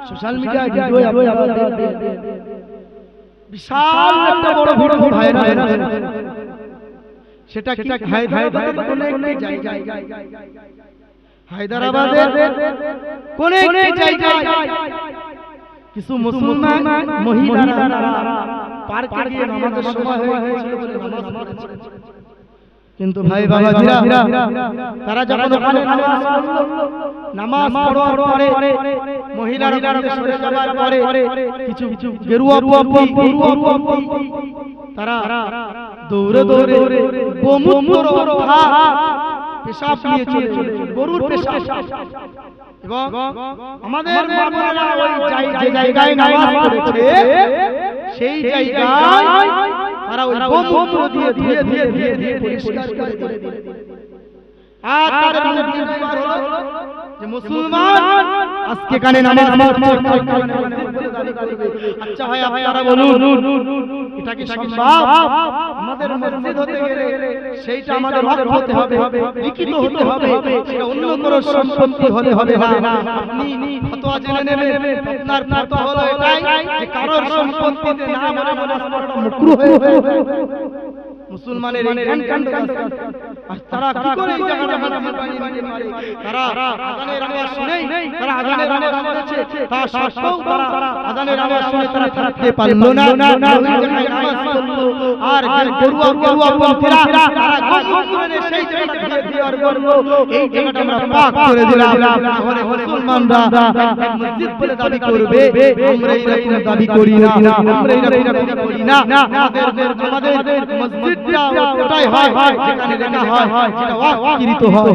social মিডিয়ায় video আপনারা দেখবেন বিশাল একটা বড় ভিডিও ভাইরাল হচ্ছে সেটা কি হায়দ্রাবাদের কোন একটি জায়গায় হায়দ্রাবাদের কোন একটি জায়গায় কিছু মুসলমান মহিলারা পার্কে গিয়ে নামাজের সময় হয়ে গিয়েছিল বলে নামাজ পড়েছে কিন্তু ভাই বাবাজিরা তারা যখন ওখানে নামাজ পড়ার পরে মহিলারা সরে যাবার পরে কিছু গেরুয়া পন্থী তারা দৌড়ে দৌড়ে গোমূত্র পেশাব নিয়ে চলে গরুর পেশাব এবং আমাদের বাবারা ওই যে জায়গায় নামাজ পড়েছে সেই জায়গায় তারা ওই গোমূত্র দিয়ে ধুয়ে ধুয়ে ধুয়ে ধুয়ে পরিষ্কার করে দিলেন আর তাদের মধ্যে ব্যাপার হলো যে মুসলমান আজকে কানে নামাজ পড়ছে আচ্ছা ভাই আপনারা বলুন এটা কি সম্ভব আমাদের মসজিদ হতে গেলে সেইটা আমাদের ওয়াকফ হতে হবে লিখিত হতে হবে সেটা অন্য কোনো সম্পত্তি হলে হবে না আপনি ফতোয়া জেনে নেবেন আপনার ফতোয়া হলো এটাই যে কারোর সম্পত্তিতে না বলে নামাজ পড়াটা মাকরুহ হয়ে মুসলমানের কাণ্ড আর তারা কি করে এই জায়গাটা মসজিদ বানিয়ে মারে তারা আযানের আওয়াজ শুনেই তারা আযানের আওয়াজ করেছে তা সত্ত্বেও তারা আযানের আওয়াজ শুনে তারা থাকতে পারলো না ওই জায়গায় নামাজ পড়লো আর গরুয়া পন্থীরা তারা গোমূত্রে সেই জায়গাটা দিয়ে আর বলবো এই জায়গাটা আমরা পাক করে দিলাম তাহলে মুসলমানরা মসজিদ বলে দাবি করবে আমরা এরকম দাবি করি না আমরা এরকম করি না আমাদের মসজিদ ওটাই হয় যেখানে লেখা হয় যেটা ওয়াকফকৃত হয়